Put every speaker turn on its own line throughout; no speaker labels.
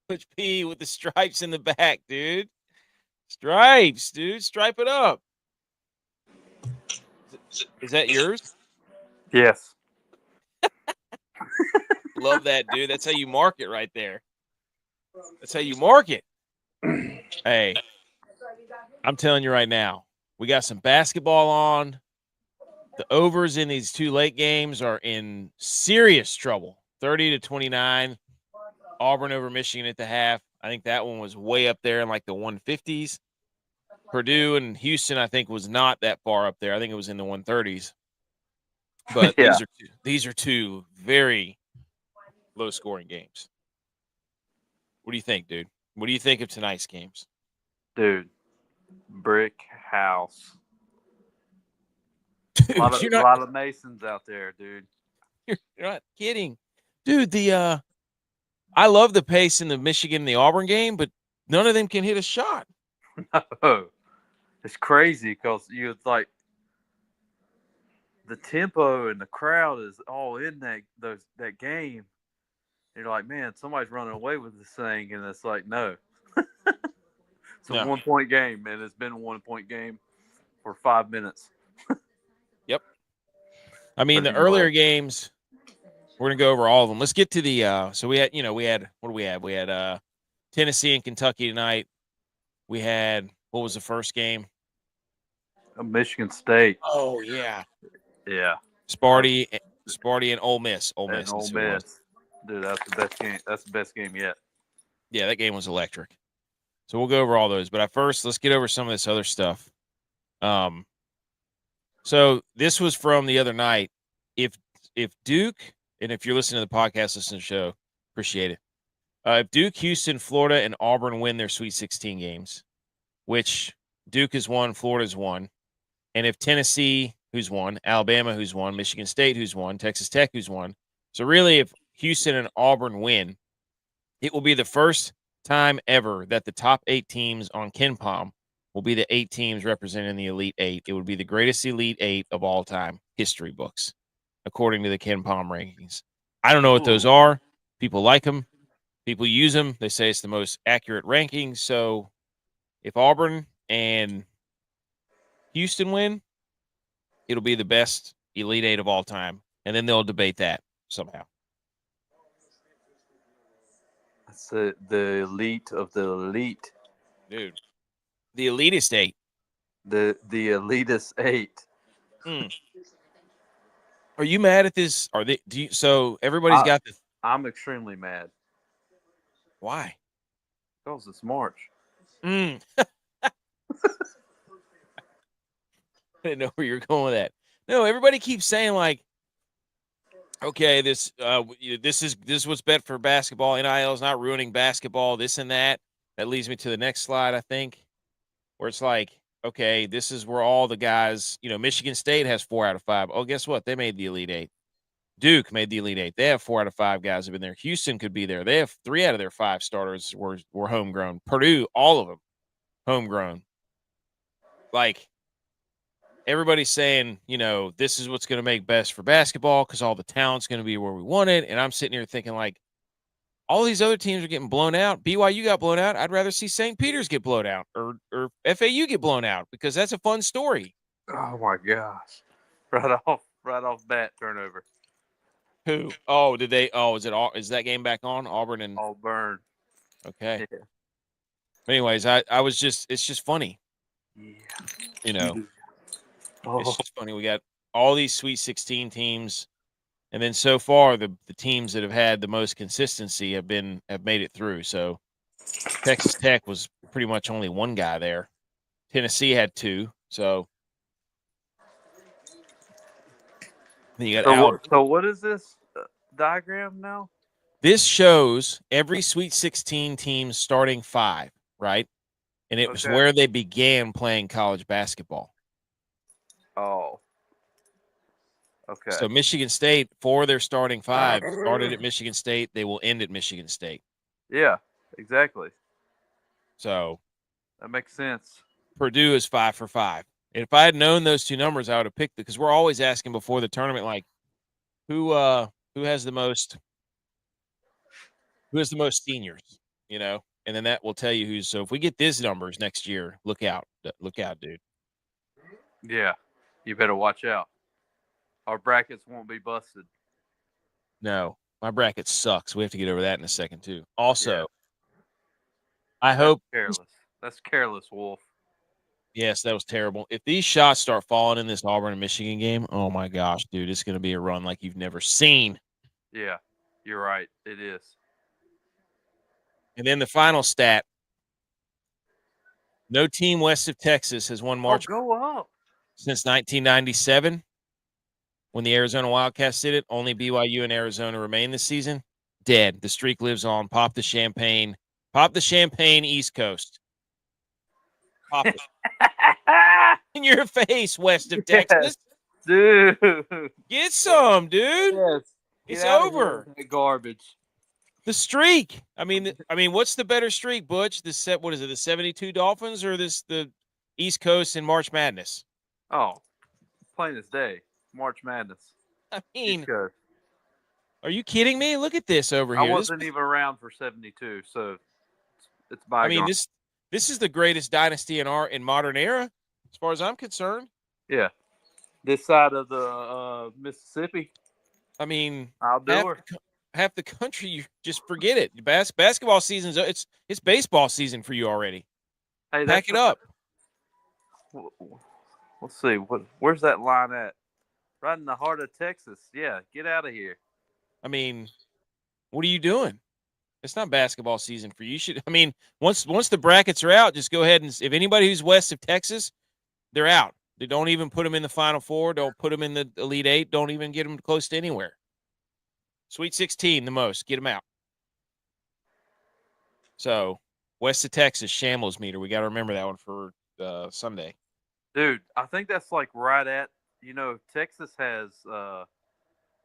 Coach P with the stripes in the back, dude. Stripes, dude. Stripe it up. Is that yours?
Yes.
Love that, dude. That's how you mark it right there. That's how you mark it. Hey, I'm telling you right now, we got some basketball on. The overs in these two late games are in serious trouble. 30-29. Auburn over Michigan at the half. I think that one was way up there in like the 150s. Purdue and Houston, I think, was not that far up there. I think it was in the 130s. But
Yeah.
these are two very low scoring games. What do you think, dude? What do you think of tonight's games?
Dude, brick house.
Dude,
A
you're
lot of Masons out there, dude.
you're not kidding. Dude, I love the pace in the Michigan and the Auburn game, but none of them can hit a shot.
No. It's crazy because it's like the tempo and the crowd is all in that game. And you're like, man, somebody's running away with this thing, and it's like, no. It's a
No.
1-point game, and it's been a 1-point game for 5 minutes.
Yep. I mean,
But
the
anyway,
earlier games, we're gonna go over all of them. Let's get to the so we had what do we have? We had Tennessee and Kentucky tonight. We had what was the first game?
Michigan State.
Oh yeah.
Yeah.
Sparty and Ole Miss. Ole
And
Miss,
Ole
that's who it was.
Miss. Dude, that's the best game. That's the best game yet.
Yeah, that game was electric. So we'll go over all those. But first, let's get over some of this other stuff. So this was from the other night. If Duke, and if you're listening to the podcast, listen to the show, appreciate it. If Duke, Houston, Florida, and Auburn win their Sweet 16 games, which Duke has won, Florida's won, and if Tennessee, who's won, Alabama, who's won, Michigan State, who's won, Texas Tech, who's won. So really, if Houston and Auburn win, it will be the first time ever that the top 8 teams on KenPom will be the 8 teams representing the Elite 8. It would be the greatest Elite 8 of all time, history books, according to the KenPom rankings. I don't know what those are. People like them. People use them. They say it's the most accurate ranking. So if Auburn and Houston win, it'll be the best Elite 8 of all time. And then they'll debate that somehow.
That's the elite of the elite.
Dude, the elitist 8.
The elitist 8.
Are you mad at this? So everybody's got the.
I'm extremely mad.
Why?
Because it's March.
I didn't know where you were going with that. No, everybody keeps saying like, okay, this is what's bet for basketball. NIL is not ruining basketball. This and that. That leads me to the next slide, I think, where it's like, okay, this is where all the guys, Michigan State has 4 out of 5. Oh, guess what? They made the Elite 8. Duke made the Elite 8. They have 4 out of 5 guys have been there. Houston could be there. They have 3 out of their 5 starters were homegrown. Purdue, all of them, homegrown. Like, everybody's saying, this is what's going to make best for basketball because all the talent's going to be where we want it. And I'm sitting here thinking, like, all these other teams are getting blown out. BYU got blown out. I'd rather see St. Peter's get blown out or FAU get blown out because that's a fun story.
Oh my gosh! Right off bat turnover.
Who? Oh, did they? Oh, is that game back on Auburn and
Auburn?
Okay.
Yeah.
Anyways, it's just funny.
Yeah.
It's just funny. We got all these Sweet 16 teams. And then so far, the teams that have had the most consistency have made it through. So Texas Tech was pretty much only one guy there. Tennessee had 2. So then you got
So what is this diagram now?
This shows every Sweet 16 team starting 5, right? And it was where they began playing college basketball.
Oh. Okay.
So Michigan State, for their starting 5, started at Michigan State. They will end at Michigan State.
Yeah, exactly.
So
that makes sense.
Purdue is 5 for 5. And if I had known those 2 numbers, I would have picked it because we're always asking before the tournament, like, who has the most seniors, you know, and then that will tell you who's. So if we get these numbers next year, look out, dude.
Yeah, you better watch out. Our brackets won't be busted.
No, my bracket sucks. We have to get over that in a second too.
Yeah,
Also, I
that's
hope.
careless. That's careless, Wolf.
Yes, that was terrible. If these shots start falling in this Auburn and Michigan game, oh my gosh, dude, it's going to be a run like you've never seen.
Yeah, you're right. It is.
And then the final stat: no team west of Texas has won
Oh,
March
go up.
since 1997. When the Arizona Wildcats did it, only BYU and Arizona remain this season. Dead. The streak lives on. Pop the champagne. Pop the champagne, East Coast. Pop it in your face, west of
Yes,
Texas.
dude.
Get some, dude.
Yes.
It's
Get out of
over.
here with that garbage.
The streak. I mean, what's the better streak, Butch? What is it? The 72 Dolphins or the East Coast in March Madness?
Oh, plain as day. March Madness.
I mean,
East Coast.
are you kidding me? Look at this over
I
here.
wasn't even around for 72, so it's bygone.
I mean, this is the greatest dynasty in modern era, as far as I'm concerned.
Yeah. This side of the Mississippi.
I mean,
I'll do her.
Half the country, you just forget it. Basketball season's it's baseball season for you already.
Hey,
pack it up.
Let's see. Where's that line at? Right in the heart of Texas. Yeah, get out of here.
I mean, what are you doing? It's not basketball season for you. You should. I mean, once the brackets are out, just go ahead and if anybody who's west of Texas, they're out. They don't even put them in the Final Four. Don't put them in the Elite Eight. Don't even get them close to anywhere. Sweet 16, the most. Get them out. So, west of Texas, shambles meter. We got to remember that one for Sunday.
Dude, I think that's like right at, Texas has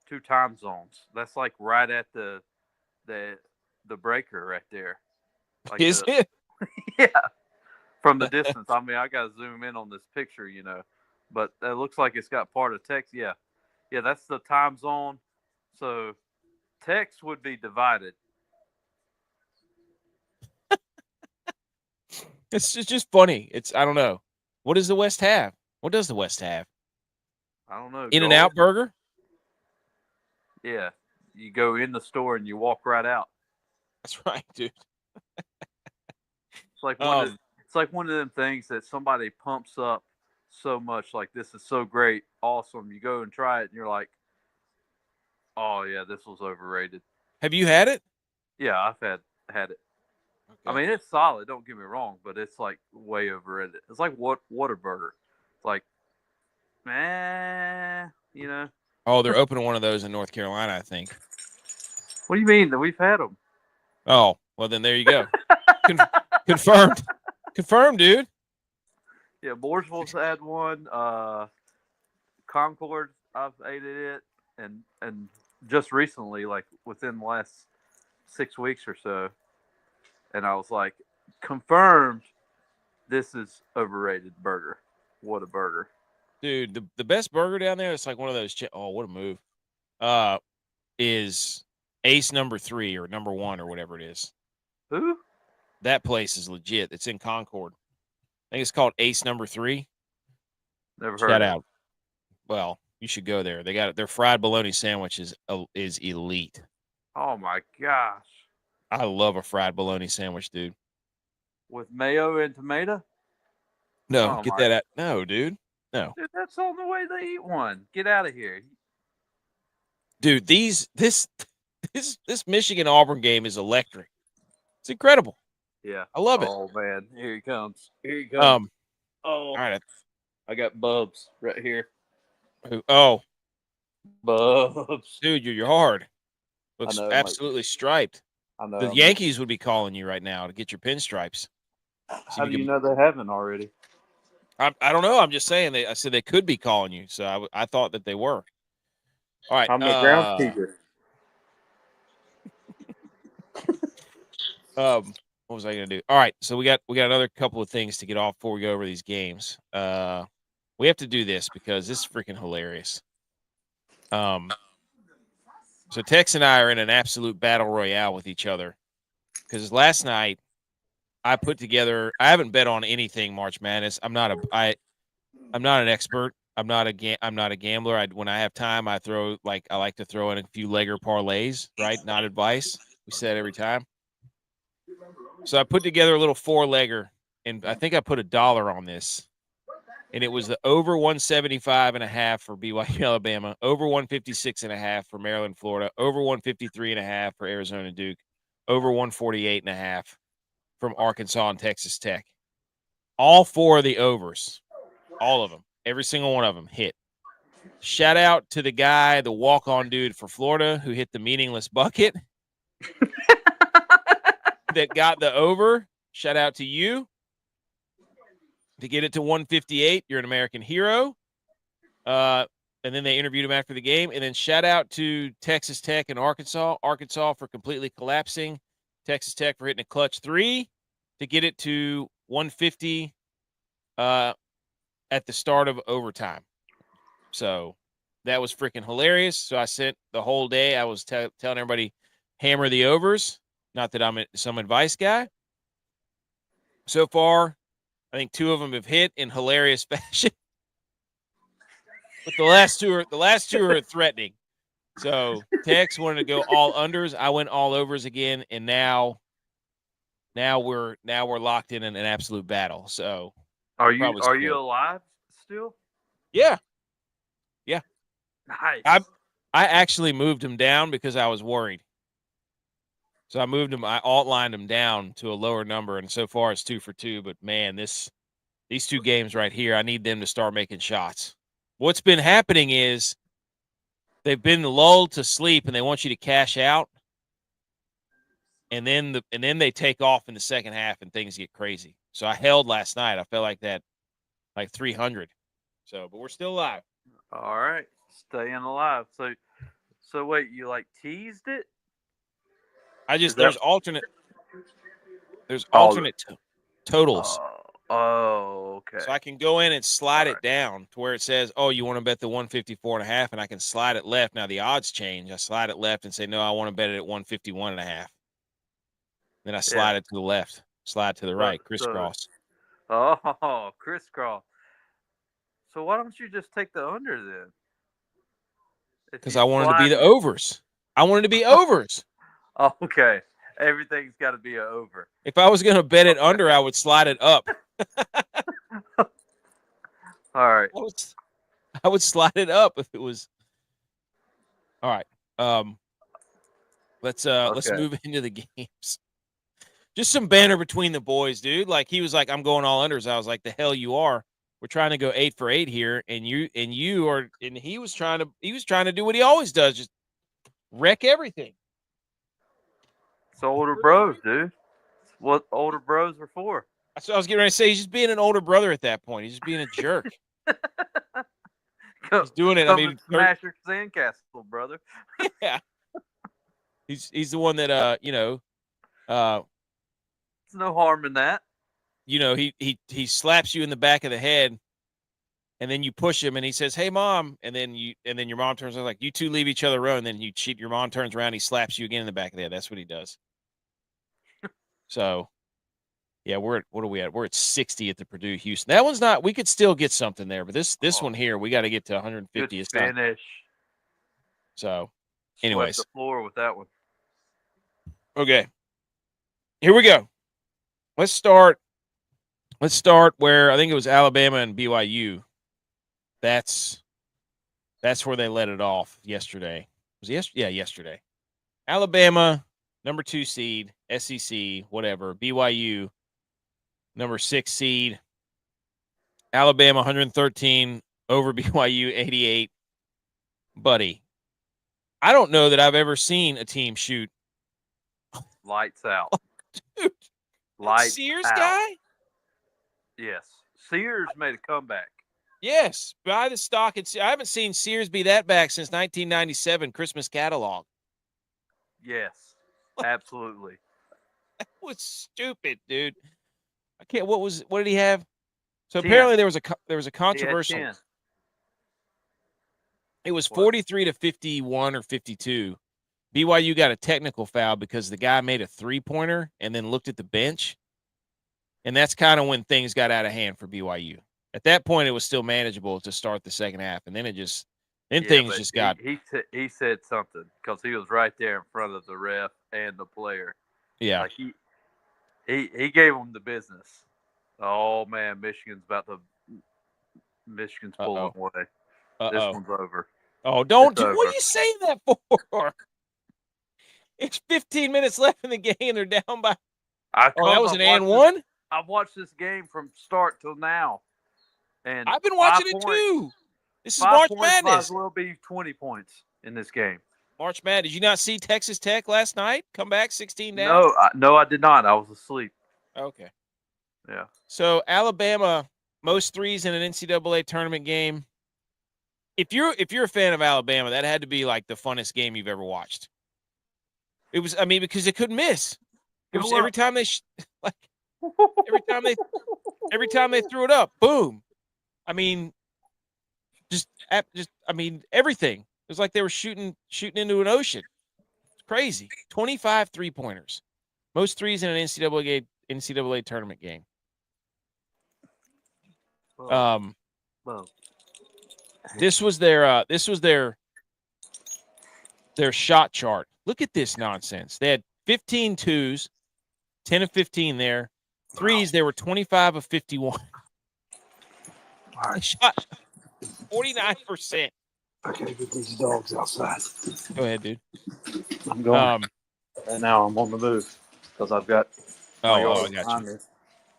2 time zones. That's like right at the breaker right there. Like
Is it?
Yeah. From the distance. I mean, I got to zoom in on this picture, but it looks like it's got part of Texas. Yeah. Yeah, that's the time zone. So Tex would be divided.
It's just funny. I don't know. What does the West have? What does the West have?
I don't know.
In-N-Out burger?
Yeah. You go in the store and you walk right out.
That's right, dude.
It's like one of them things that somebody pumps up so much, like this is so great, awesome. You go and try it and you're like, oh yeah, this was overrated.
Have you had it?
Yeah, I've had it. Okay. I mean, it's solid, don't get me wrong, but it's like way overrated. It's like Whataburger. It's like, man,
Oh, they're opening one of those in North Carolina, I think.
What do you mean that we've had them?
Oh, well then there you go. Confirmed. Confirmed, dude.
Yeah, Mooresville's had one. Concord, I've ate it, and just recently, like within the last 6 weeks or so, and I was like, confirmed, this is overrated burger. What a burger,
dude! The best burger down there. It's like one of those. Oh, what a move! Is Ace number 3 or number 1 or whatever it is.
Who?
That place is legit. It's in Concord. I think it's called Ace number 3.
Never heard.
Shout out. Well, you should go there. They got it. Their fried bologna sandwich is elite.
Oh my gosh!
I love a fried bologna sandwich, dude.
With mayo and tomato?
No, get that out. No, dude. No.
Dude, that's the only way they eat one. Get out of here.
Dude, this Michigan Auburn game is electric. It's incredible.
Yeah.
I love it.
Oh man, here he comes. Oh.
All right.
I got Bubs right here.
Oh.
Bubs.
Dude, you're hard. Looks absolutely striped.
I know.
The Yankees would be calling you right now to get your pinstripes.
How do you know they haven't already?
I don't know. I'm just saying. I said they could be calling you, so I thought that they were. All right.
I'm the groundskeeper.
What was I going to do? All right. So we got another couple of things to get off before we go over these games. We have to do this because this is freaking hilarious. So Tex and I are in an absolute battle royale with each other because last night I put together. I haven't bet on anything March Madness. I'm not an expert. I'm not a gambler. When I have time, I like to throw in a few legger parlays. Right, not advice. We say it every time. So I put together a little 4-legger, and I think I put $1 on this. And it was the over 175.5 for BYU Alabama, over 156.5 for Maryland Florida, over 153.5 for Arizona Duke, over 148.5 from Arkansas and Texas Tech. All 4 of the overs, all of them, every single one of them hit. Shout out to the guy, the walk-on dude for Florida who hit the meaningless bucket that got the over. Shout out to you. To get it to 158, you're an American hero. And then they interviewed him after the game. And then shout out to Texas Tech and Arkansas. Arkansas for completely collapsing. Texas Tech for hitting a clutch 3 to get it to 150 at the start of overtime. So that was freaking hilarious. So I sent the whole day. I was telling everybody, hammer the overs. Not that I'm some advice guy. So far, I think 2 of them have hit in hilarious fashion. But the last two are threatening. So Tex wanted to go all unders. I went all overs again, and now we're locked in an absolute battle. So
are you alive still?
Yeah.
Nice.
I actually moved him down because I was worried. So I moved him. I alt-lined him down to a lower number, and so far it's 2 for 2. But man, these 2 games right here, I need them to start making shots. What's been happening is they've been lulled to sleep, and they want you to cash out, and then they take off in the second half, and things get crazy. So I held last night. I felt like that, like 300. So, but we're still alive.
All right, staying alive. So wait, you like teased it?
There's alternate totals.
Oh, okay.
So I can go in and slide it down to where it says, "Oh, you want to bet the 154.5," and I can slide it left. Now the odds change. I slide it left and say, "No, I want to bet it at 151.5." Then I slide it to the left, slide to the right, crisscross.
Crisscross. So why don't you just take the under then?
Because I wanted to be the overs. I wanted to be overs.
Okay. Everything's got to be an over.
If I was going to bet it under, I would slide it up.
All right.
I would slide it up if it was. All right. Let's move into the games. Just some banter between the boys, dude. Like he was like, "I'm going all unders." I was like, "The hell you are." We're trying to go 8 for 8 here, and he was trying to do what he always does, just wreck everything.
It's older bros, dude. It's what older bros are for.
That's what I was getting ready to say. He's just being an older brother at that point. He's just being a jerk. He's doing it. I mean,
smash your sandcastle, brother.
Yeah. He's the one that there's
no harm in that.
He slaps you in the back of the head, and then you push him, and he says, "Hey, mom," and then your mom turns around like, "You two leave each other alone." And then your mom turns around, he slaps you again in the back of the head. That's what he does. So, yeah, what are we at? We're at 60 at the Purdue Houston. That one's not. We could still get something there, but this one here, we got to get to 150.
Good finish.
So, anyways,
swept the floor with that one.
Okay, here we go. Let's start where I think it was Alabama and BYU. That's where they let it off yesterday. Yesterday. Alabama, number 2 seed, SEC, whatever. BYU, number 6 seed. Alabama 113 over BYU 88. Buddy, I don't know that I've ever seen a team shoot
lights out.
Dude,
lights
Sears
out.
Guy?
Yes. Sears made a comeback.
Yes, buy the stock. I haven't seen Sears be that back since 1997 Christmas catalog.
Yes, absolutely.
That was stupid, dude. I can't. What did he have? So
10.
apparently there was a controversial. It was 43 to 51 or 52. BYU got a technical foul because the guy made a 3-pointer and then looked at the bench. And that's kind of when things got out of hand for BYU. At that point, it was still manageable to start the second half. And then things just got.
He said something because he was right there in front of the ref and the player.
Yeah.
Like he gave him the business. Oh, man, Michigan's pulling away. This one's over.
Oh, don't do. What are you saying that for? It's 15 minutes left in the game, and they're down by. That was an and one?
I've watched this game from start till now. And
I've been watching it too. This is March Madness.
Might as well be 20 points in this game.
March Madness. Did you not see Texas Tech last night? Come back 16 down?
No, I did not. I was asleep.
Okay.
Yeah.
So Alabama, most threes in an NCAA tournament game. If you're a fan of Alabama, that had to be like the funnest game you've ever watched. It was, because they couldn't miss. It was every time they threw it up, boom. Everything. It was like they were shooting into an ocean. It's crazy. 25 3-pointers. Most threes in an NCAA tournament game. This was their shot chart. Look at this nonsense. They had 15 twos, 10 of 15 there. Threes, they were 25 of 51. They shot 49%.
I gotta get these dogs outside.
Go ahead, dude.
I'm going. And now I'm on the move because I've got my yard behind me.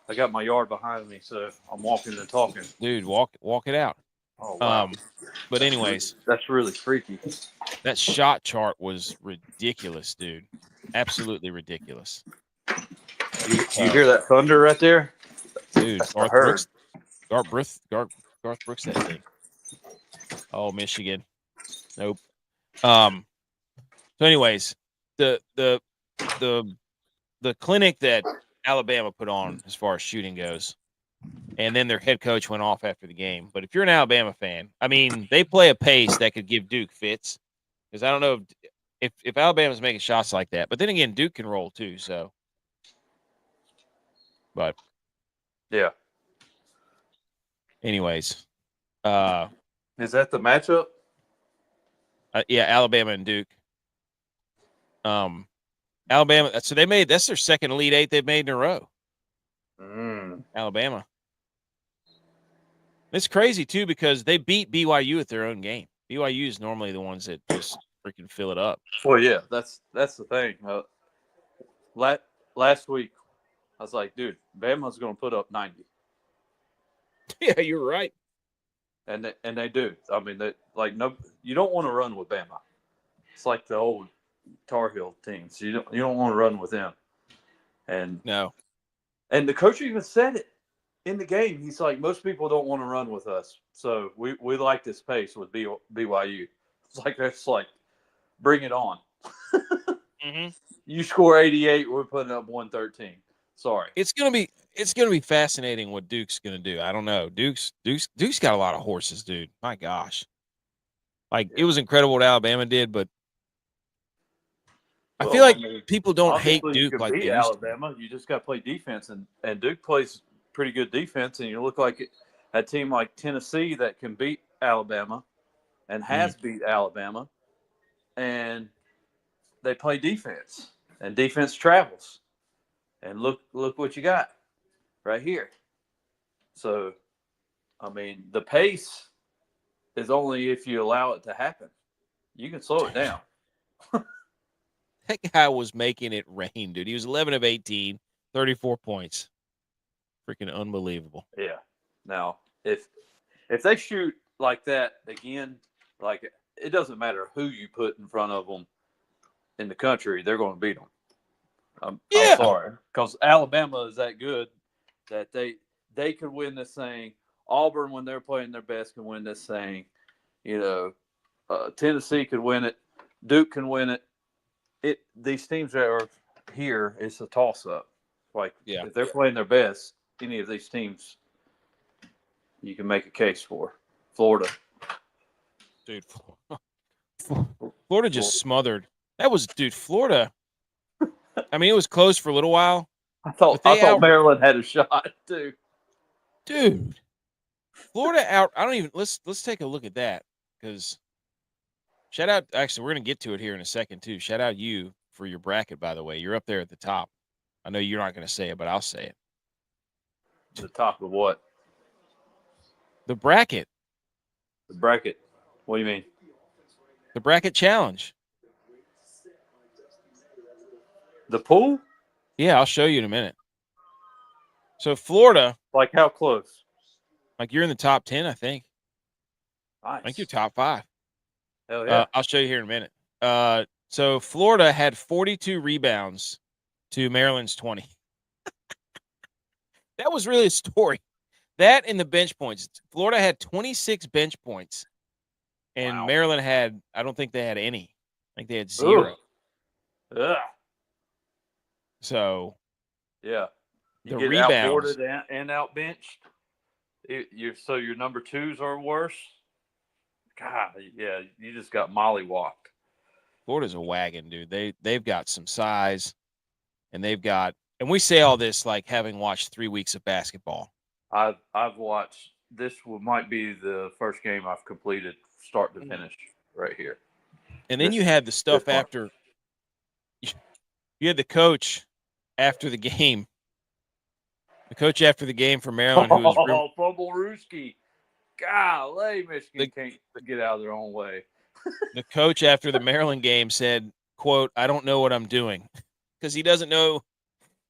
I got my yard behind me, so I'm walking and talking.
Dude, walk it out.
Oh, wow.
But anyways,
that's really freaky.
That shot chart was ridiculous, dude. Absolutely ridiculous.
You hear that thunder right there?
Dude, Garth Brooks, that thing. Oh, Michigan. Nope. So anyways, the clinic that Alabama put on as far as shooting goes, and then their head coach went off after the game. But if you're an Alabama fan, they play a pace that could give Duke fits. Because I don't know if Alabama's making shots like that. But then again, Duke can roll too. So, but
yeah.
Anyways,
is that the matchup?
Yeah, Alabama and Duke. Alabama. So that's their second Elite Eight they've made in a row. Alabama. It's crazy too because they beat BYU at their own game. BYU is normally the ones that just freaking fill it up.
Well, yeah, that's the thing. Last week, I was like, dude, Bama's going to put up 90.
Yeah, you're right.
And they do. You don't want to run with Bama. It's like the old Tar Heel teams. You don't want to run with them. And
no.
And the coach even said it in the game. He's like, most people don't want to run with us, so we like this pace with BYU. It's like, bring it on.
Mm-hmm.
You score 88, we're putting up 113. Sorry.
It's gonna be fascinating what Duke's gonna do. I don't know. Duke's got a lot of horses, dude. My gosh. It was incredible what Alabama did, but I feel like people don't hate Duke like they used
Alabama. You just got to play defense, and Duke plays pretty good defense, and you look like a team like Tennessee that can beat Alabama and has beat Alabama, and they play defense, and defense travels. And look what you got right here. So, the pace is only if you allow it to happen. You can slow it down.
That guy was making it rain, dude. He was 11 of 18, 34 points. Freaking unbelievable.
Yeah. Now, if they shoot like that again, it doesn't matter who you put in front of them in the country, they're going to beat them. I'm sorry. Because Alabama is that good that they could win this thing. Auburn, when they're playing their best, can win this thing. Tennessee could win it. Duke can win it. These teams that are here, it's a toss-up. If they're playing their best, any of these teams, you can make a case for. Florida.
Dude, Florida just smothered That was, dude, Florida. I mean, it was close for a little while,
I
but
thought Maryland had a shot too.
dude, Florida out. I don't even. Let's take a look at that because shout out. Actually, we're gonna get to it here in a second too. Shout out you for your bracket, by the way. You're up there at the top. I know you're not gonna say it, but I'll say it.
The top of what?
The bracket.
The bracket. What do you mean?
The bracket challenge.
The pool?
Yeah, I'll show you in a minute. So Florida,
Like how close?
like you're in the top 10, I think.
Nice.
I think you're top 5.
Hell yeah.
I'll show you here in a minute. So Florida had 42 rebounds to Maryland's 20. That was really a story. That and the bench points. Florida had 26 bench points, and
Wow.
Maryland had, I don't think they had any. I think they had 0.
Ugh.
So
Yeah. You
the
get
rebounds.
outboarded and outbenched. So your number twos are worse. God, yeah, you just got mollywalked.
Florida's a wagon, dude. They've got some size, and and we say all this like having watched 3 weeks of basketball.
I've watched. This might be the first game I've completed start to finish right here.
And then you had the stuff after. You had the coach after the game. The coach after the game for Maryland, who was
Fumble Rooski. Golly, Michigan can't get out of their own way.
The coach after the Maryland game said, quote, "I don't know what I'm doing," because he doesn't know.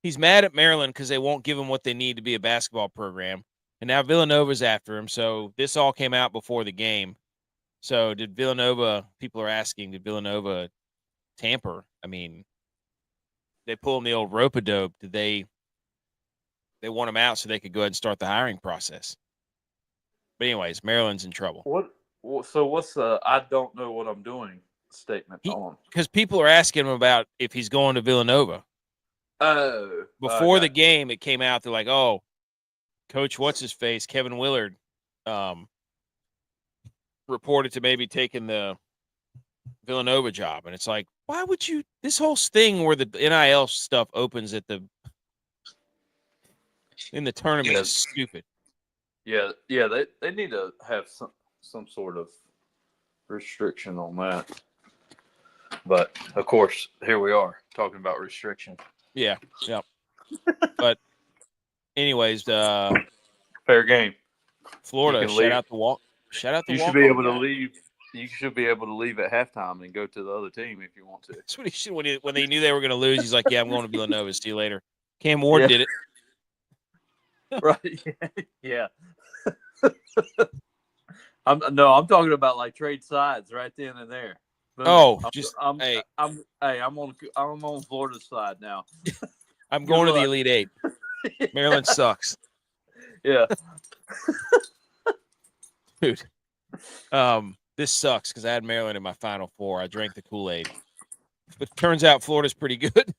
He's mad at Maryland because they won't give him what they need to be a basketball program. And now Villanova's after him. So this all came out before the game. So did Villanova, people are asking, did Villanova tamper? I mean, they pull him the old rope-a-dope. Did they want him out so they could go ahead and start the hiring process? But anyways, Maryland's in trouble.
So what's the "I don't know what I'm doing" statement on?
Because people are asking him about if he's going to Villanova.
Oh.
Before the game, it came out. They're like, "Oh, Coach, what's his face, Kevin Willard, reported to maybe taking the Villanova job," and it's like, why would you? This whole thing where the NIL stuff opens in the tournament is stupid.
Yeah, they need to have some sort of restriction on that. But of course, here we are talking about restriction.
Yeah. But anyways,
fair game.
Florida, shout out the walk.
You should be able to leave. You should be able to leave at halftime and go to the other team if you want to.
That's what he should. When they knew they were going to lose, he's like, "Yeah, I'm going to Villanova. See you later." Cam Ward did it.
Right. Yeah. I'm talking about like trade sides right then and there. But I'm on Florida's side now.
I'm going to the Elite Eight. Maryland sucks.
Yeah.
Dude. This sucks because I had Maryland in my Final Four. I drank the Kool-Aid. But it turns out Florida's pretty good.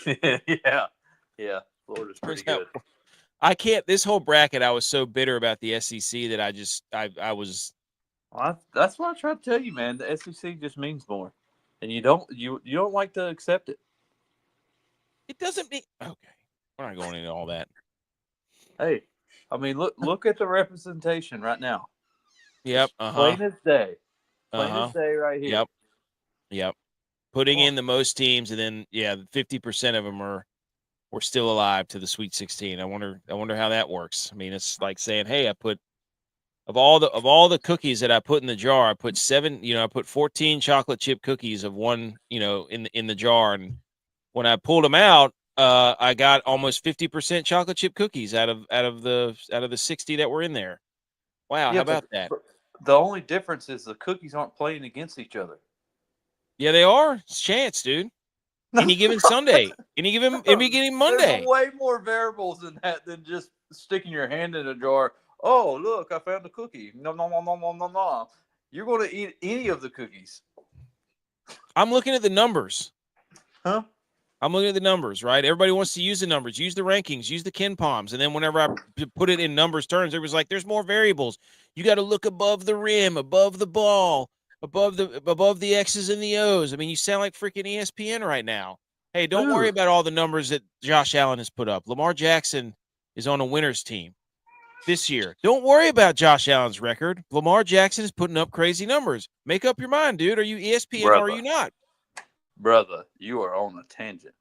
Yeah. Florida's pretty good.
I can't. This whole bracket, I was so bitter about the SEC that I was.
Well, that's what I try to tell you, man. The SEC just means more, and you don't like to accept it.
It doesn't mean okay. We're not going into all that.
Hey, I mean, look at the representation right now.
Yep.
Plain as day. Plain as day right here.
Yep. Putting in the most teams, and then 50% of them were still alive to the Sweet 16. I wonder how that works. I mean, it's like saying, hey, I put of all the cookies that I put in the jar, I put 14 chocolate chip cookies of one, in the jar, and when I pulled them out, I got almost 50% chocolate chip cookies out of the 60 that were in there. Wow, how about that?
The only difference is the cookies aren't playing against each other.
Yeah, they are. It's chance, dude. Any given Sunday, any given Monday.
There's way more variables in that than just sticking your hand in a jar. Oh, look, I found a cookie. No. You're going to eat any of the cookies.
I'm looking at the numbers.
Huh?
I'm looking at the numbers, right? Everybody wants to use the numbers, use the rankings, use the Ken Palms. And then whenever I put it in numbers terms, it was like, there's more variables. You got to look above the rim, above the ball. above the X's and the O's. I mean, you sound like freaking ESPN right now. Hey, don't worry
Dude,
about all the numbers that Josh Allen has put up. Lamar Jackson is on a winner's team this year. Don't worry about Josh Allen's record. Lamar Jackson is putting up crazy numbers. Make up your mind, dude. Are you ESPN or are you not?
brother, you are on a tangent.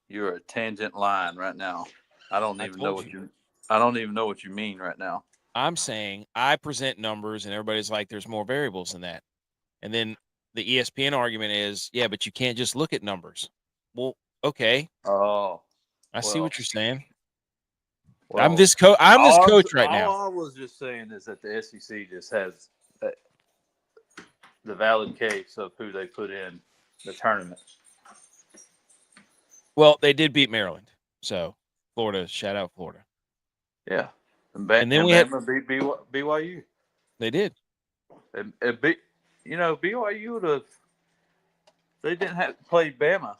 You're a tangent line right now. I don't even know what you mean right now.
I'm saying I present numbers and everybody's like, there's more variables than that. And then the ESPN argument is, yeah, but you can't just look at numbers. Well, okay.
Oh,
I see
well,
what you're saying.
well.
I'm this coach right now.
All I was just saying is that the SEC just has the valid case of who they put in the tournament.
Well, they did beat Maryland. So Florida, shout out Florida.
Yeah.
And then we had
Bama beat BYU.
They did.
BYU would have. They didn't have to play Bama.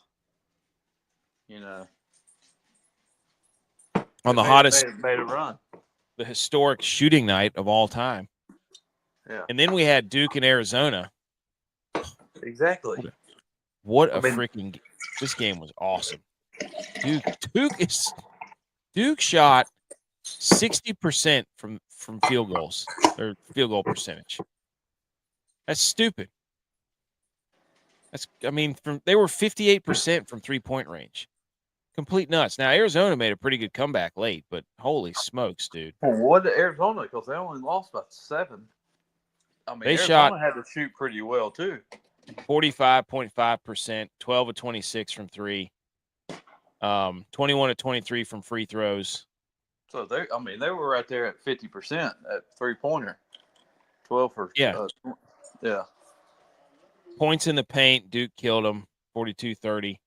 On the hottest,
made a run.
the historic shooting night of all time.
Yeah.
And then we had Duke and Arizona.
Exactly.
Freaking this game was awesome. Duke shot 60% from field goals or field goal percentage. That's stupid. They were 58% from 3-point range. Complete nuts. Now Arizona made a pretty good comeback late, but holy smokes, dude.
Well, what did Arizona? Because they only lost by 7. Arizona had to shoot pretty well too.
45.5%, 12 of 26 from 3, 21 of 23 from free throws.
So they were right there at 50% at 3-pointer. 12 for yeah.
Points in the paint, Duke killed them, 42-30.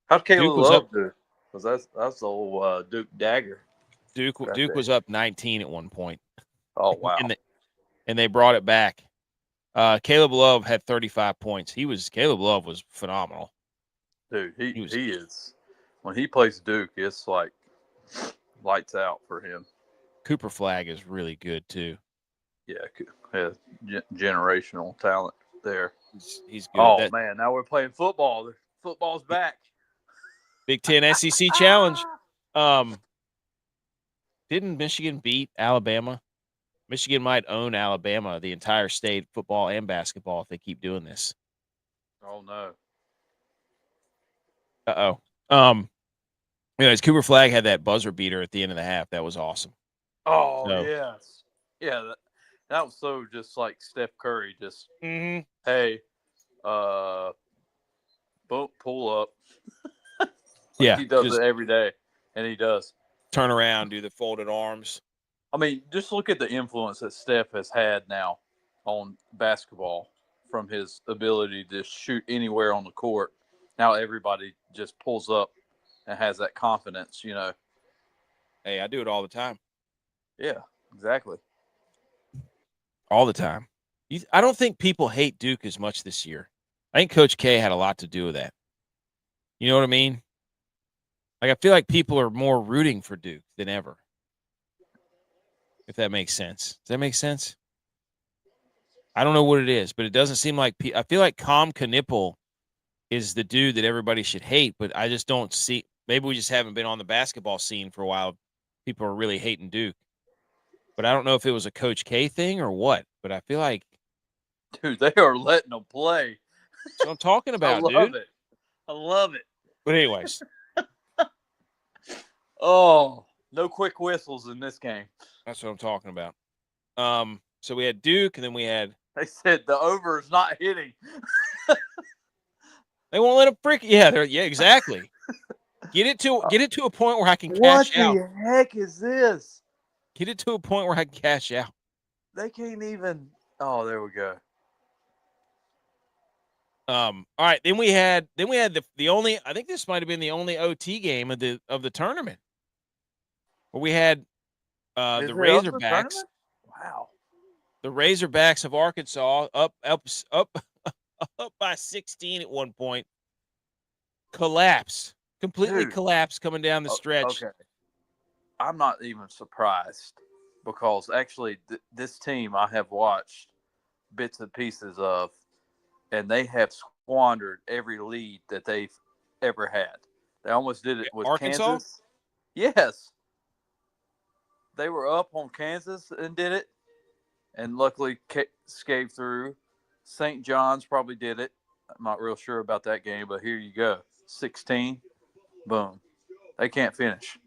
How'd Caleb Love do? Because that's the old Duke dagger.
Duke was up 19 at one point.
Oh wow!
And they brought it back. Caleb Love had 35 points. Caleb Love was phenomenal.
Dude, he is. When he plays Duke, it's like lights out for him.
Cooper Flagg is really good too.
Yeah, generational talent there.
He's good.
Oh man, now we're playing football. The football's back.
Big Ten SEC Challenge. Didn't Michigan beat Alabama? Michigan might own Alabama, the entire state, football and basketball, if they keep doing this.
Oh no.
Anyways, Cooper Flagg had that buzzer beater at the end of the half. That was awesome.
Oh yes, yeah. That was so just like Steph Curry. Just hey, pull up. He does it every day, and he does.
Turn around, do the folded arms.
Just look at the influence that Steph has had now on basketball from his ability to shoot anywhere on the court. Now everybody just pulls up and has that confidence,
Hey, I do it all the time.
Yeah, exactly.
All the time. I don't think people hate Duke as much this year. I think Coach K had a lot to do with that. You know what I mean? Like, I feel like people are more rooting for Duke than ever. If that makes sense. Does that make sense? I don't know what it is, but it doesn't seem like I feel like Tom Knipple is the dude that everybody should hate, but I just don't see. Maybe we just haven't been on the basketball scene for a while. People are really hating Duke. But I don't know if it was a Coach K thing or what, but I feel like.
Dude, they are letting them play.
That's what I'm talking about, dude.
I love it.
But anyways.
Oh, no quick whistles in this game.
That's what I'm talking about. So we had Duke, and then we had.
They said the over is not hitting.
They won't let him freak. Yeah, exactly. Get it to a point where I can cash out.
What the heck is this?
Get it to a point where I can cash out.
They can't even. Oh, there we go.
All right. Then we had the only. I think this might have been the only OT game of the tournament, where we had the Razorbacks.
Wow.
The Razorbacks of Arkansas up by 16 at one point. Completely collapsed coming down the stretch.
Okay. I'm not even surprised because actually this team I have watched bits and pieces of, and they have squandered every lead that they've ever had. They almost did it with
Arkansas?
Kansas. Yes. They were up on Kansas and did it, and luckily scaped through. St. John's probably did it. I'm not real sure about that game, but here you go. 16. Boom. They can't finish.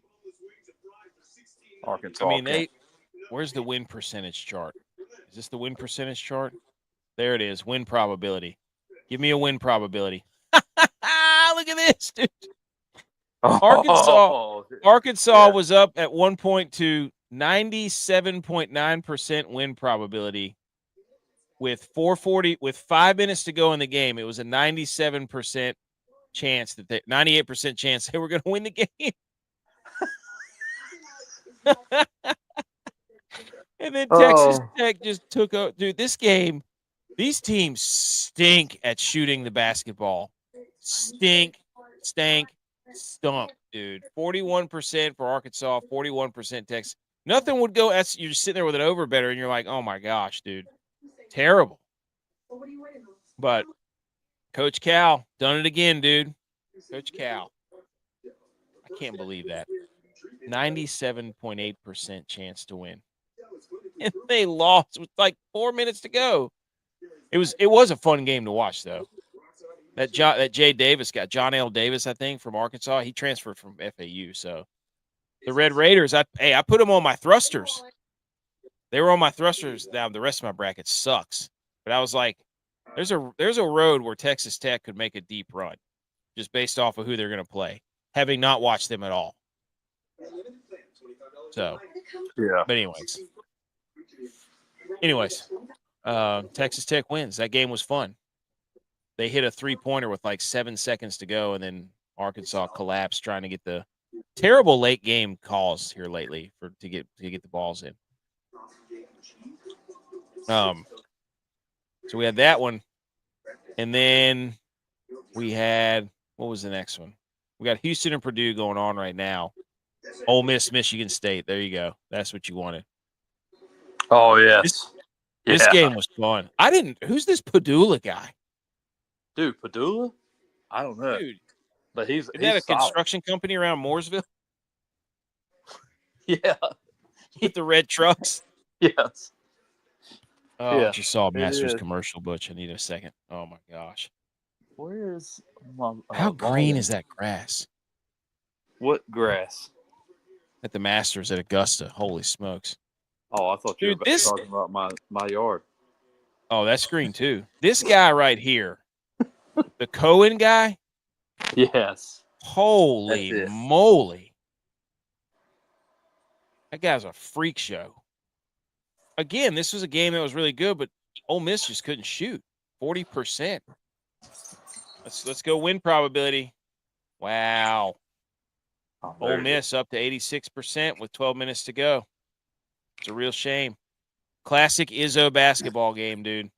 Arkansas.
I mean, where's the win percentage chart? Is this the win percentage chart? There it is. Win probability. Give me a win probability. Look at this, dude. Arkansas
Yeah.
was up at one point to 97.9% win probability with 5 minutes to go in the game. It was a 97% chance 98% chance they were going to win the game. And then Texas Tech just took over. Dude, this game, these teams stink at shooting the basketball. Stunk, dude. 41% for Arkansas, 41% Texas. Nothing would go. You're just sitting there with an over better, and you're like, oh my gosh, dude. Terrible. But Coach Cal, done it again, dude. Coach Cal. I can't believe that. 97.8% chance to win. And they lost with like 4 minutes to go. It was a fun game to watch, though. That Jay Davis got John L. Davis, I think, from Arkansas. He transferred from FAU. So the Red Raiders, I put them on my thrusters. They were on my thrusters. Now the rest of my bracket sucks. But I was like, there's a road where Texas Tech could make a deep run, just based off of who they're going to play, having not watched them at all. So,
yeah.
But anyways, Texas Tech wins. That game was fun. They hit a 3-pointer with like 7 seconds to go, and then Arkansas collapsed trying to get the terrible late game calls here lately to get the balls in. So we had that one, and then we had, what was the next one? We got Houston and Purdue going on right now. Ole Miss, Michigan State. There you go. That's what you wanted.
Oh yes.
This game was fun. Who's this Padula guy?
Dude, Padula? I don't know.
Dude,
but he's
that a
solid.
Construction company around Mooresville?
Yeah.
With the red trucks?
Yes.
Oh, yeah, I just saw a Masters commercial, Butch. I need a second. Oh my gosh.
Where's my
how green is that grass?
What grass?
At the Masters at Augusta. Holy smokes.
Oh, I thought you were talking about my yard.
Oh, that's green too. This guy right here, the Cohen guy.
Yes.
Holy moly. That guy's a freak show. Again, this was a game that was really good, but Ole Miss just couldn't shoot. 40%. Let's go win probability. Wow. Ole Miss up to 86% with 12 minutes to go. It's a real shame. Classic Izzo basketball game, dude.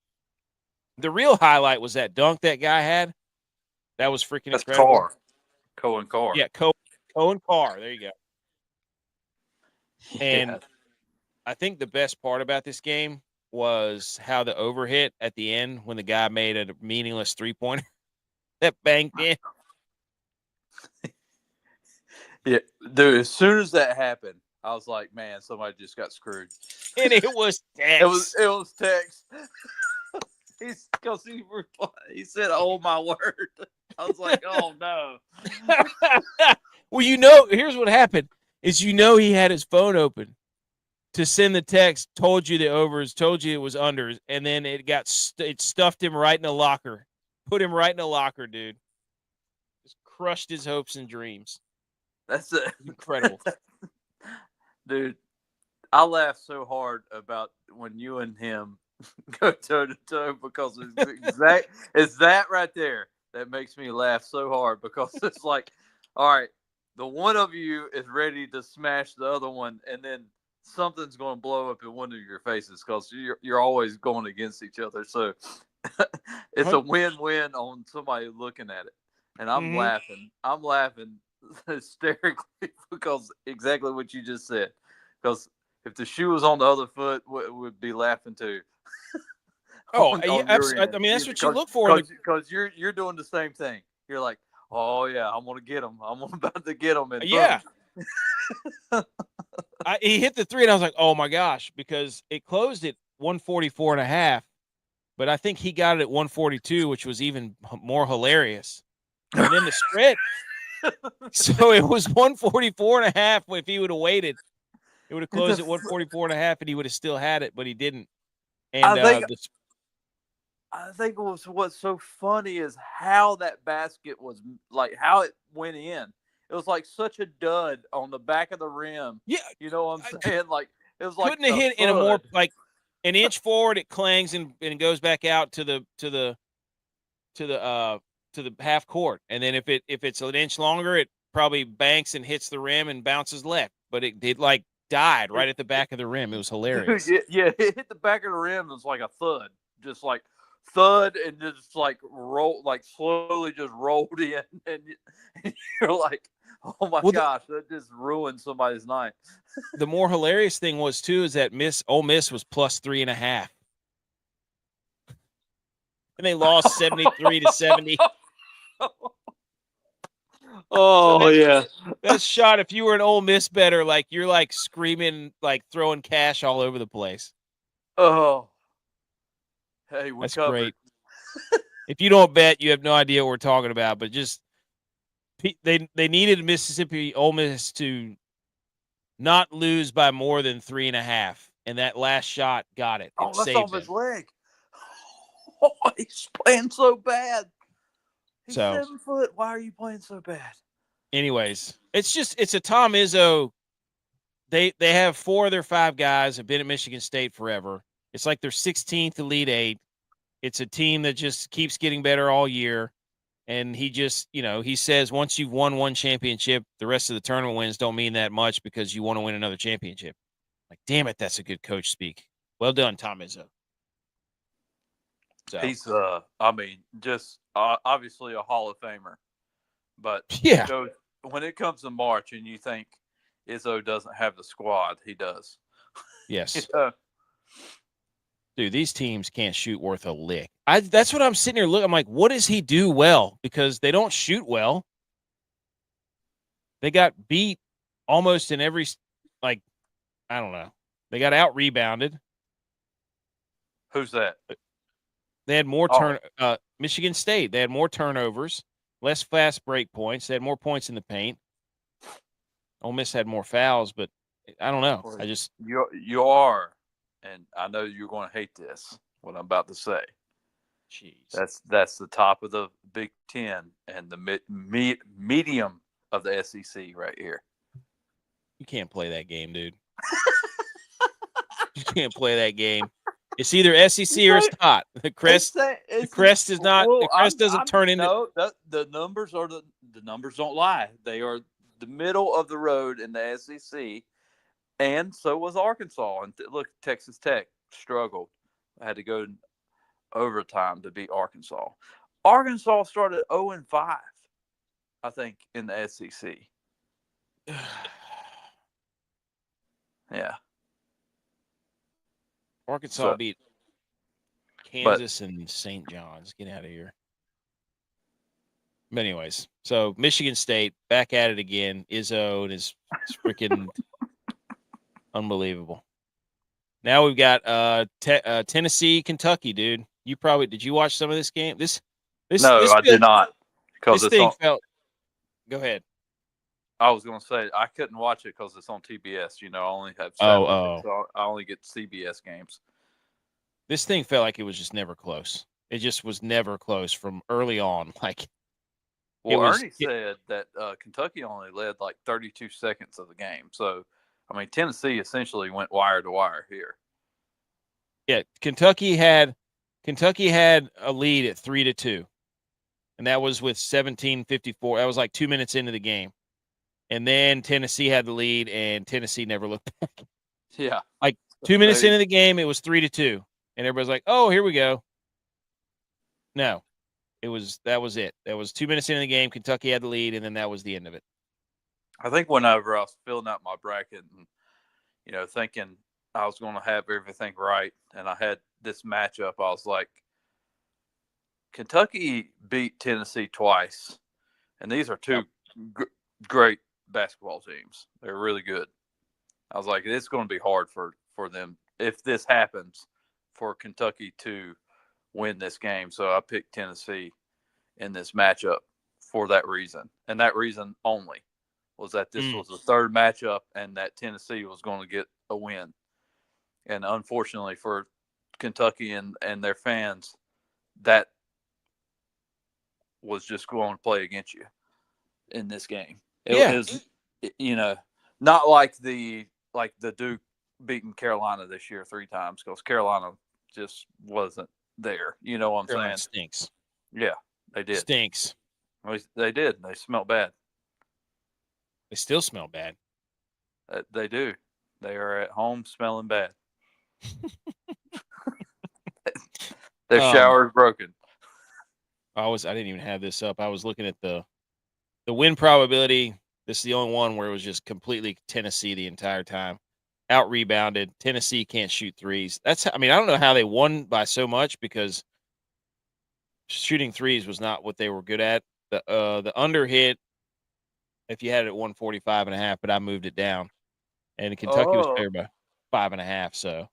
The real highlight was that dunk that guy had. That was freaking incredible.
Cohen Carr.
Yeah, Cohen Carr. There you go. And I think the best part about this game was how the overhit at the end when the guy made a meaningless 3-pointer that banged in.
Yeah, dude, as soon as that happened, I was like, man, somebody just got screwed.
And it was Tex.
It was Tex. He said, oh, my word. I was like, oh, no.
Well, here's what happened is he had his phone open to send the text, told you the overs, told you it was unders, and then it stuffed him right in a locker. Put him right in a locker, dude. Just crushed his hopes and dreams.
That's it.
Incredible.
Dude, I laughed so hard about when you and him go toe-to-toe because it's that right there that makes me laugh so hard because it's like, all right, the one of you is ready to smash the other one, and then something's going to blow up in one of your faces because you're always going against each other. So it's a win-win on somebody looking at it. And I'm laughing. I'm laughing hysterically because exactly what you just said. Because if the shoe was on the other foot, we'd be laughing too.
Oh, yeah,
on your
I
end.
mean, that's what you look for.
Because you're doing the same thing. You're like, oh yeah, I'm gonna get him. I'm about to get him, and boom.
Yeah. He hit the three, and I was like, oh my gosh, because it closed at 144.5, but I think he got it at 142, which was even more hilarious. And then the spread, so it was 144.5. If he would have waited, it would have closed at 144.5, and he would have still had it, but he didn't. And
I think what's so funny is how that basket was, like how it went in. It was like such a dud on the back of the rim.
Yeah,
you know what I'm saying? Like it was like
couldn't have hit in a more like an inch forward. It clangs and goes back out to the half court, and then if it's an inch longer, it probably banks and hits the rim and bounces left. But it like died right at the back of the rim. It was hilarious.
Yeah, it hit the back of the rim. It was like a thud, just like thud, and just like roll, like slowly just rolled in, and you're like, oh my gosh, that just ruined somebody's night.
The more hilarious thing was too is that Ole Miss was plus 3.5, and they lost 73-70.
Oh
so
yeah,
that shot. If you were an Ole Miss bettor, like you're like screaming, like throwing cash all over the place.
Oh, hey,
that's
covered.
Great. If you don't bet, you have no idea what we're talking about. But just they needed Mississippi Ole Miss to not lose by more than 3.5, and that last shot got it.
Oh, that's off his leg. Oh, he's playing so bad. He's 7 foot. Why are you playing so bad?
Anyways, it's a Tom Izzo. They have 4 of their 5 guys have been at Michigan State forever. It's like their 16th Elite 8. It's a team that just keeps getting better all year. And he just, he says once you've won one championship, the rest of the tournament wins don't mean that much because you want to win another championship. Like, damn it, that's a good coach speak. Well done, Tom Izzo. So.
He's, I mean, just obviously a Hall of Famer. But
yeah,
when it comes to March and you think Izzo doesn't have the squad, he does.
Yes. Dude, these teams can't shoot worth a lick. That's what I'm sitting here looking. I'm like, what does he do well? Because they don't shoot well. They got beat almost in every, like, I don't know. They got out rebounded.
Who's that?
They had more Michigan State. They had more turnovers, less fast break points. They had more points in the paint. Ole Miss had more fouls, but I don't know. I just
you are, and I know you're going to hate this. What I'm about to say.
Jeez,
that's the top of the Big Ten and the medium of the SEC right here.
You can't play that game, dude. You can't play that game. It's either SEC or it's not. The crest is not. Well, the crest doesn't turn into.
No, the numbers are the numbers don't lie. They are the middle of the road in the SEC, and so was Arkansas. And look, Texas Tech struggled. I had to go in overtime to beat Arkansas. Arkansas started 0-5, I think, in the SEC. Yeah.
Arkansas beat Kansas and St. John's. Get out of here. But anyways, so Michigan State back at it again. Izzo and his freaking unbelievable. Now we've got Tennessee, Kentucky, dude. Did you watch some of this game?
I did not.
Because this thing felt. Go ahead.
I was going to say I couldn't watch it because it's on TBS. I only have satellite, so I only get CBS games.
This thing felt like it was just never close. It just was never close from early on.
Ernie said that Kentucky only led like 32 seconds of the game. So, I mean, Tennessee essentially went wire to wire here.
Yeah, Kentucky had a lead at 3-2, and that was with 17:54. That was like 2 minutes into the game. And then Tennessee had the lead, and Tennessee never looked back.
Yeah.
Like 2 minutes into the game, it was 3-2. And everybody's like, oh, here we go. No. That was it. That was 2 minutes into the game. Kentucky had the lead, and then that was the end of it.
I think whenever I was filling out my bracket and, thinking I was going to have everything right, and I had this matchup. I was like, Kentucky beat Tennessee twice, and these are two great basketball teams. They're really good. I was like, it's going to be hard for them if this happens for Kentucky to win this game. So I picked Tennessee in this matchup for that reason, and that reason only was that this was the third matchup and that Tennessee was going to get a win. And unfortunately for Kentucky and their fans, that was just going to play against you in this game. It was, not like the Duke beating Carolina this year 3 times, because Carolina just wasn't there. You know what I'm
Carolina
saying?
Stinks.
Yeah, they did.
Stinks.
They did. They smelled bad.
They still smell bad.
They do. They are at home smelling bad. Their shower is broken.
I didn't even have this up. I was looking at the win probability. This is the only one where it was just completely Tennessee the entire time. Out rebounded. Tennessee can't shoot threes. I don't know how they won by so much, because shooting threes was not what they were good at. The under hit, if you had it at 145.5, but I moved it down, and Kentucky was favored by 5.5. So,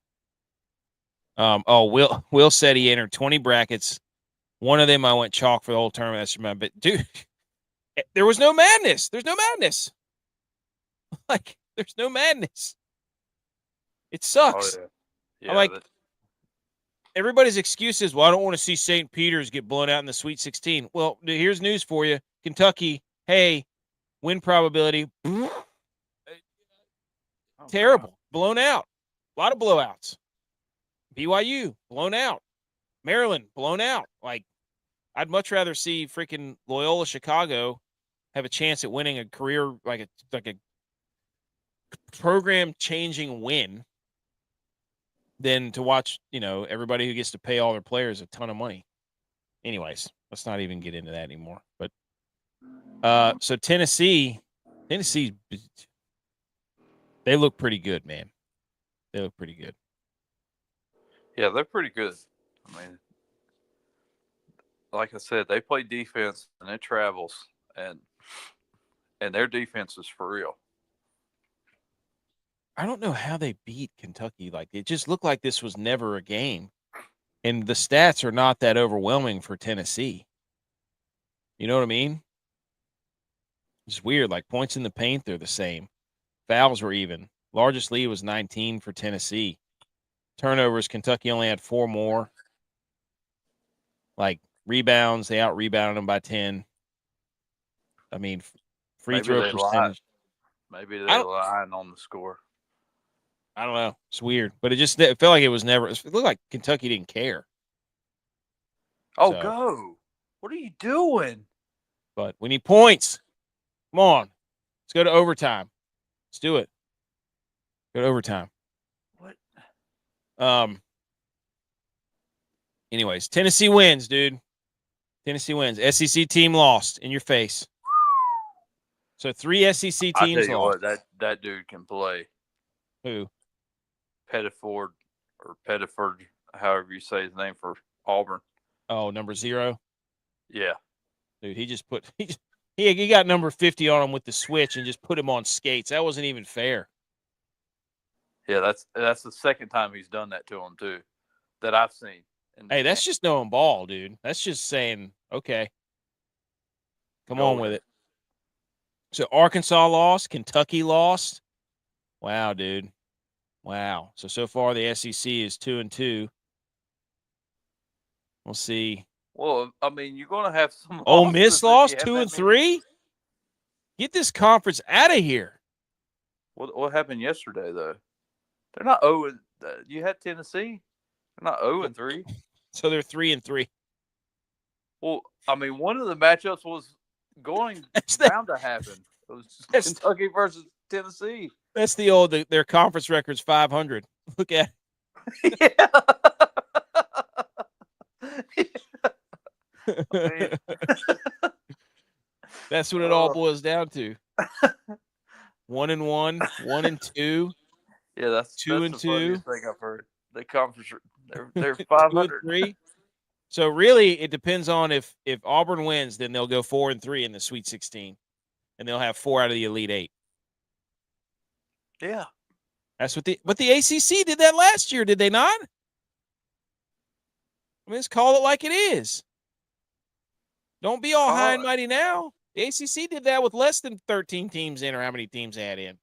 Will said he entered 20 brackets. One of them I went chalk for the whole tournament. That's my bit, dude. There was no madness. There's no madness. Like, there's no madness. It sucks.
Oh, yeah.
I'm like, everybody's excuses. Well, I don't want to see St. Peter's get blown out in the Sweet 16. Well, here's news for you. Kentucky, hey, win probability, terrible. God. Blown out. A lot of blowouts. BYU, blown out. Maryland, blown out. Like, I'd much rather see freaking Loyola Chicago have a chance at winning a career, like a program-changing win, than to watch, everybody who gets to pay all their players a ton of money. Anyways, let's not even get into that anymore. But so Tennessee, they look pretty good, man. They look pretty good.
Yeah, they're pretty good. I mean, like I said, they play defense and it travels, and their defense is for real.
I don't know how they beat Kentucky. Like, it just looked like this was never a game. And the stats are not that overwhelming for Tennessee. You know what I mean? It's weird. Like, points in the paint, they're the same. Fouls were even. Largest lead was 19 for Tennessee. Turnovers, Kentucky only had 4 more. Like, rebounds, they out-rebounded them by 10. I mean, free throw percentage.
Maybe they're lying on the score.
I don't know. It's weird. But it felt like it was never – it looked like Kentucky didn't care.
Oh, so, go. What are you doing?
But we need points. Come on. Let's go to overtime. Let's do it. Go to overtime.
What?
Anyways, Tennessee wins, dude. Tennessee wins. SEC team lost in your face. So 3 SEC teams lost.
I tell you what, that dude can play.
Who?
Pettiford, however you say his name, for Auburn.
Oh, number 0?
Yeah.
Dude, he got number 50 on him with the switch and just put him on skates. That wasn't even fair.
Yeah, that's the second time he's done that to him, too, that I've seen.
Hey, that's just knowing ball, dude. That's just saying, okay, come on with it. So Arkansas lost, Kentucky lost. Wow, dude. Wow. So far the SEC is 2-2. We'll see.
Well, I mean, you're going to have some.
Ole Miss lost 2-3. Get this conference out of here.
What happened yesterday, though? They're not 0. You had Tennessee. They're not 0-3.
So they're 3-3.
Well, I mean, one of the matchups was bound to happen. It was Kentucky versus Tennessee.
That's the old. Their conference record's 500. Look at it.
Yeah. I mean,
that's what it all boils down to. 1-1, 1-2.
Yeah, that's
2 and
the
2,
funniest thing I've heard. The conference, they're
2 and
500.
3. So really, it depends on if Auburn wins, then they'll go 4 and 3 in the Sweet 16, and they'll have 4 out of the Elite 8.
Yeah.
That's what but the ACC did that last year, did they not? I mean, let's call it like it is. Don't be all high and mighty now. The ACC did that with less than 13 teams in, or how many teams they had in.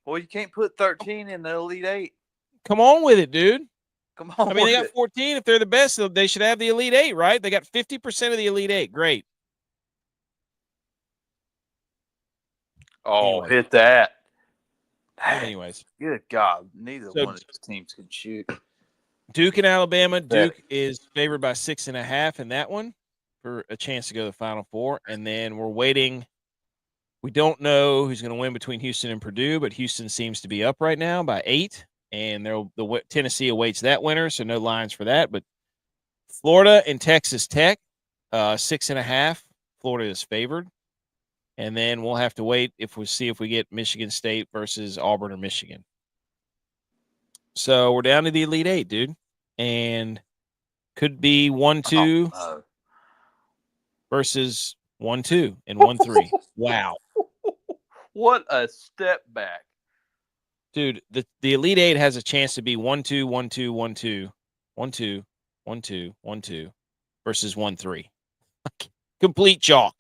Well, you can't put 13 in the Elite 8.
Come on with it, dude.
Come on.
I mean, they got 14. If they're the best, they should have the Elite 8, right? They got 50% of the Elite 8. Great.
Oh, anyways. Hit that.
Anyways.
Good God. Neither one of these teams can shoot.
Duke and Alabama. Duke is favored by 6.5 in that one for a chance to go to the Final Four. And then we're waiting. We don't know who's going to win between Houston and Purdue, but Houston seems to be up right now by 8. And the Tennessee awaits that winner, so no lines for that. But Florida and Texas Tech, 6.5. Florida is favored. And then we'll have to wait if we get Michigan State versus Auburn or Michigan. So we're down to the Elite 8, dude. And could be 1-2 versus 1-2 and 1-3. Wow.
What a step back.
Dude, the Elite 8 has a chance to be 1-2, 1-2, 1-2, 1-2, 1-2, 1-2 versus 1-3. Complete chalk.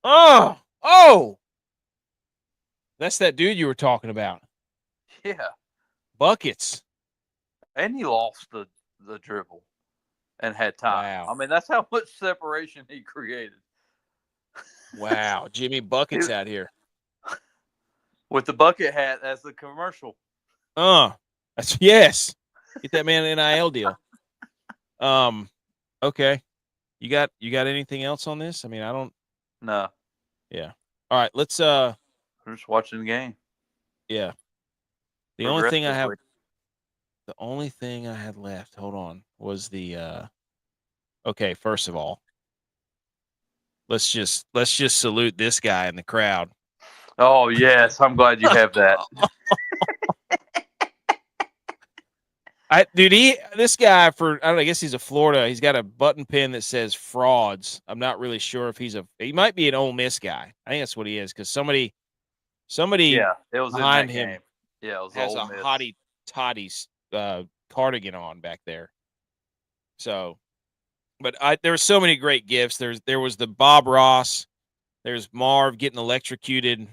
Oh! That's that dude you were talking about.
Yeah.
Buckets.
And he lost the dribble and had time.
Wow.
I mean, that's how much separation he created.
Wow. Jimmy Buckets out here.
With the bucket hat as the commercial.
That's yes. Get that man an NIL deal. Okay. You got anything else on this? I mean, I don't.
No.
Yeah. All right. Let's.
I'm just watching the game.
Yeah. The only thing I had left, hold on, was the. Okay. First of all, let's just salute this guy in the crowd.
Oh yes, I'm glad you have that.
This guy I guess he's a Florida. He's got a button pin that says frauds. I'm not really sure if he might be an Ole Miss guy. I think that's what he is because somebody
yeah, it was
behind
in that
him
game. Yeah, it was
has
Ole
a
Miss.
hottie toddy's cardigan on back there. So, but there were so many great gifts. There was the Bob Ross. There's Marv getting electrocuted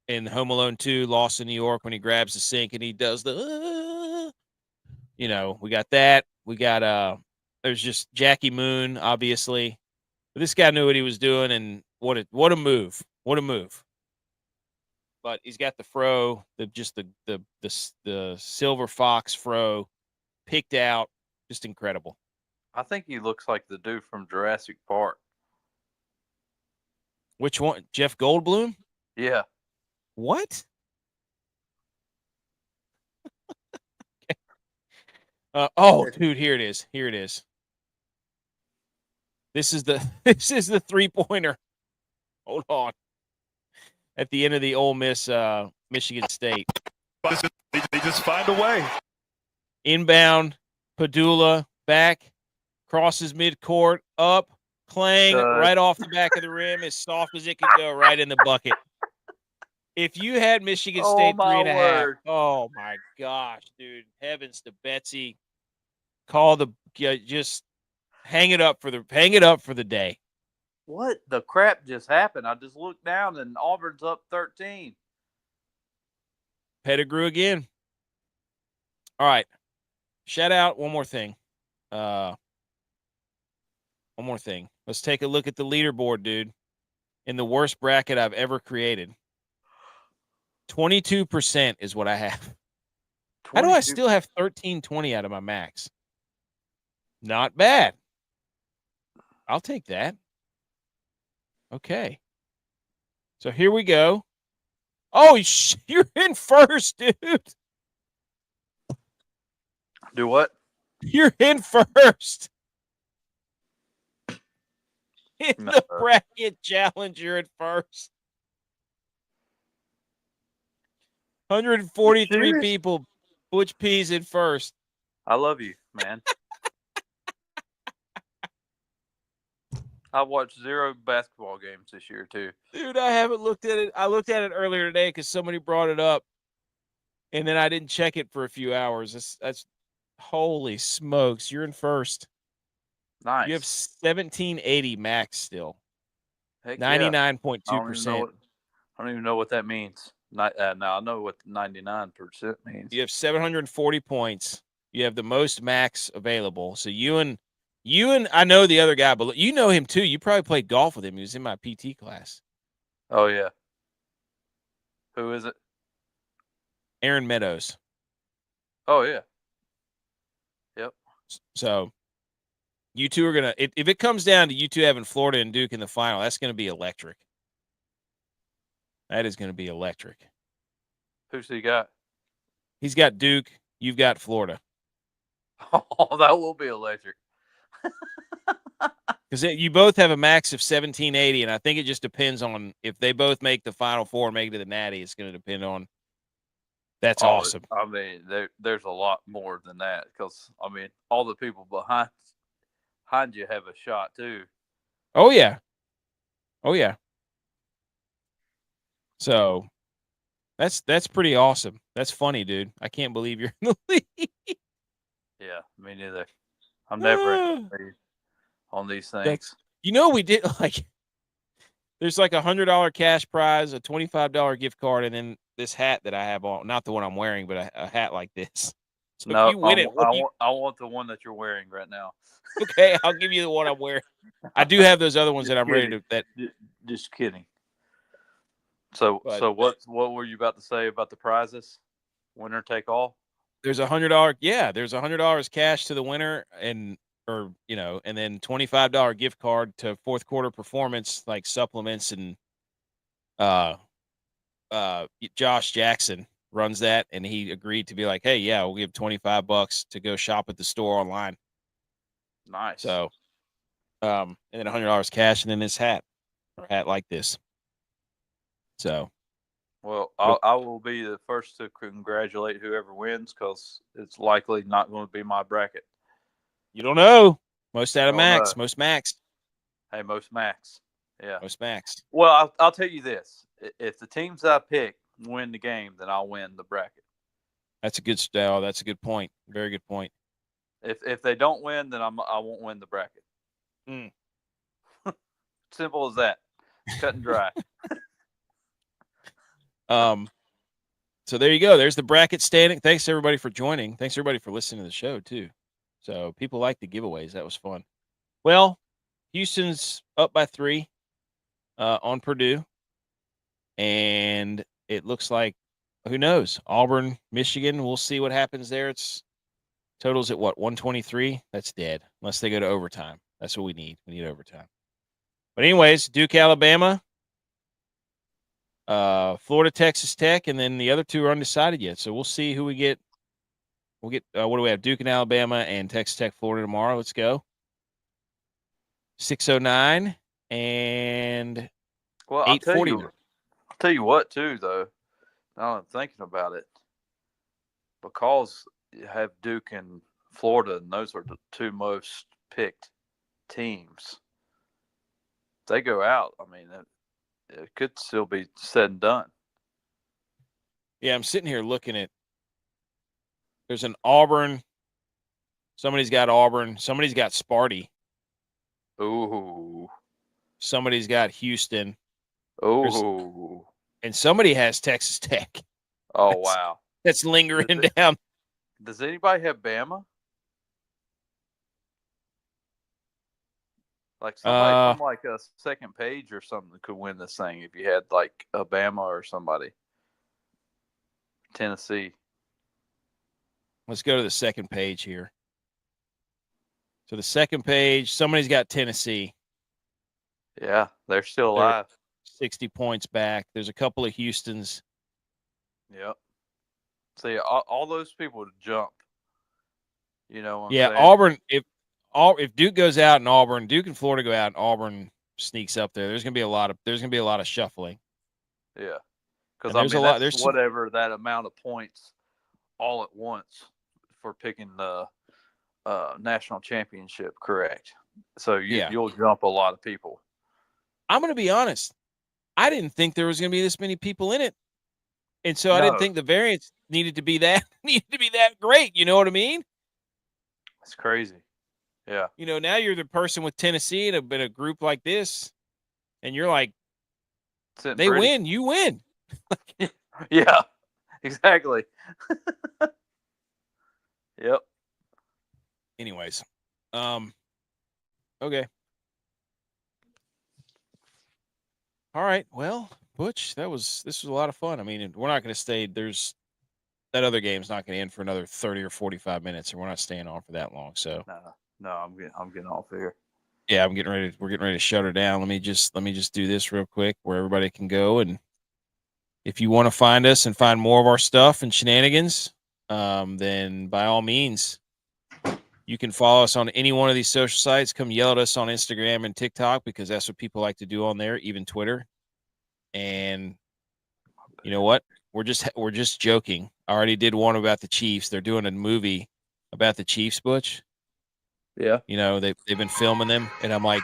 in Home Alone 2, Lost in New York, when he grabs the sink and he does the, we got that. We got, there's just Jackie Moon, obviously. But this guy knew what he was doing, and what a move. What a move. But he's got the fro, the silver fox fro picked out. Just incredible.
I think he looks like the dude from Jurassic Park.
Which one? Jeff Goldblum?
Yeah.
What? Dude, here it is. Here it is. This is the 3-pointer. Hold on. At the end of the Ole Miss Michigan State.
They just find a way.
Inbound, Padula, back, crosses midcourt, up, clang, right off the back of the rim, as soft as it could go, right in the bucket. If you had Michigan State 3.5, oh my gosh, dude. Heavens to Betsy. Just hang it up for the day.
What the crap just happened? I just looked down and Auburn's up 13.
Pettigrew again. All right. Shout out one more thing. One more thing. Let's take a look at the leaderboard, dude. In the worst bracket I've ever created. 22% is what I have. 22. How do I still have 1320 out of my max? Not bad. I'll take that. Okay. So here we go. Oh, you're in first, dude.
Do what?
You're in first. In the bracket challenge, you're at first. 143 people. Butch P's in first.
I love you, man. I watched 0 basketball games this year too.
Dude, I haven't looked at it. I looked at it earlier today because somebody brought it up, and then I didn't check it for a few hours. That's holy smokes. You're in first.
Nice.
You have 1780 max still.
Heck yeah.
99.2%.
I don't even know what that means. Now I know what 99% means.
You have 740 points. You have the most max available. So you and I know the other guy, but you know him too. You probably played golf with him. He was in my PT class.
Oh yeah. Who is it?
Aaron Meadows.
Oh yeah. Yep.
So you two are gonna. If it comes down to you two having Florida and Duke in the final, that's gonna be electric. That is gonna be electric.
Who's he got?
He's got Duke. You've got Florida.
Oh, that will be electric.
Because you both have a max of 1780, and I think it just depends on if they both make the Final Four, make it to the Natty. It's going to depend on. That's awesome.
I mean, there's a lot more than that because I mean, all the people behind you have a shot too.
Oh yeah. So that's pretty awesome. That's funny, dude. I can't believe you're in the league.
Yeah, me neither. I'm never in the league on these things.
We did there's like $100 cash prize, a $25 gift card, and then this hat that I have on. Not the one I'm wearing, but a hat like this. So
no,
if you win
I want the one that you're wearing right now.
Okay, I'll give you the one I'm wearing. I do have those other ones that I'm ready to.
Just kidding. So what were you about to say about the prizes? Winner take all.
There's $100. Yeah, there's $100 cash to the winner, and then $25 gift card to fourth quarter performance, like supplements, and Josh Jackson runs that, and he agreed to be like, hey, yeah, we'll give $25 to go shop at the store online.
Nice.
So, and then $100 cash, and then this hat, or hat like this. So,
well, I will be the first to congratulate whoever wins because it's likely not going to be my bracket.
You don't know. Most out of max. Most max.
Hey, most max. Yeah.
Most max.
Well, I'll tell you this: if the teams I pick win the game, then I'll win the bracket.
That's a good style. That's a good point. Very good point.
If they don't win, then I won't win the bracket. Simple as that. Cut and dry.
So there you go. There's the bracket standing. Thanks everybody for joining. Thanks everybody for listening to the show too. So people like the giveaways. That was fun. Well, Houston's up by 3 on Purdue, and it looks like, who knows, Auburn, Michigan. We'll see what happens there. It's totals at what, 123. That's dead unless they go to overtime. That's what we need. We need overtime. But anyways, Duke, Alabama. Florida, Texas Tech, and then the other two are undecided yet. So we'll see who we get. We'll get what do we have? Duke and Alabama and Texas Tech, Florida tomorrow. Let's go. 6:09 and 8:40.
I'll tell you what, too, though. Now I'm thinking about it, because you have Duke and Florida, and those are the two most picked teams. If they go out, I mean, it could still be said and done.
Yeah, I'm sitting here looking at. There's an Auburn. Somebody's got Auburn. Somebody's got Sparty.
Ooh.
Somebody's got Houston.
Ooh.
And somebody has Texas Tech.
Oh, wow.
That's lingering down.
Does anybody have Bama? Like somebody from like a second page or something could win this thing if you had like Alabama or somebody. Tennessee.
Let's go to the second page here. So the second page, somebody's got Tennessee.
Yeah, they're still alive.
60 points back. There's a couple of Houstons.
Yep. See, all those people would jump. You know what I'm saying?
Auburn, if Duke goes out and Auburn, Duke and Florida go out and Auburn sneaks up there, there's gonna be a lot of shuffling.
Yeah. Because
there's a lot. There's
whatever that amount of points all at once for picking the national championship, correct? So you'll jump a lot of people.
I'm going to be honest. I didn't think there was going to be this many people in it, and so I didn't think the variance needed to be that great. You know what I mean?
It's crazy. Yeah.
You know, now you're the person with Tennessee in a group like this, and you're like, they win, you win.
Yeah, exactly. Yep.
Anyways, okay. All right. Well, Butch, this was a lot of fun. I mean, we're not going to stay. That other game's not going to end for another 30 or 45 minutes, and we're not staying on for that long. So
no, I'm getting off here.
Yeah, we're getting ready to shut her down. Let me just do this real quick where everybody can go. And if you want to find us and find more of our stuff and shenanigans, then by all means, you can follow us on any one of these social sites. Come yell at us on Instagram and TikTok, because that's what people like to do on there, even Twitter. And you know what? We're just joking. I already did one about the Chiefs. They're doing a movie about the Chiefs, Butch.
Yeah.
You know, they've been filming them, and I'm like,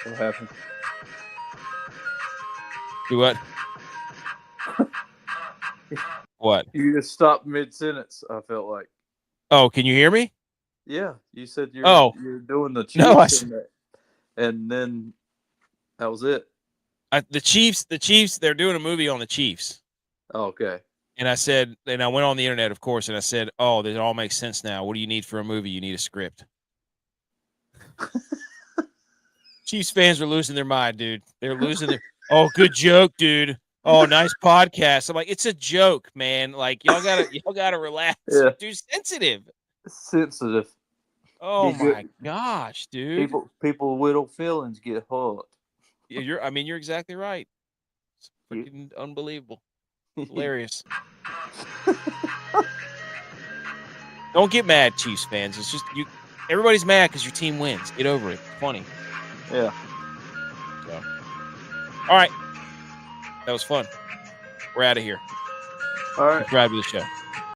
what happened?
Do what? What?
You just stopped mid-sentence, I felt like.
Oh, can you hear me?
Yeah, you said you're doing the Chiefs, and then that was it.
The Chiefs, they're doing a movie on the Chiefs.
Oh, okay.
And I said, and I went on the internet, of course, and I said, oh, that all makes sense now. What do you need for a movie? You need a script. Chiefs fans are losing their mind, dude. They're losing their, oh, good joke, dude. Oh, nice podcast. I'm like, it's a joke, man. Like, y'all gotta relax.
Yeah.
You're too sensitive.
Sensitive.
Oh my gosh, dude.
People with little feelings get hurt.
Yeah, you're exactly right. It's freaking unbelievable. Hilarious. Don't get mad, Chiefs fans. It's just everybody's mad because your team wins. Get over it. It's funny.
Yeah.
So. All right. That was fun. We're out of here.
All right.
Subscribe to the show.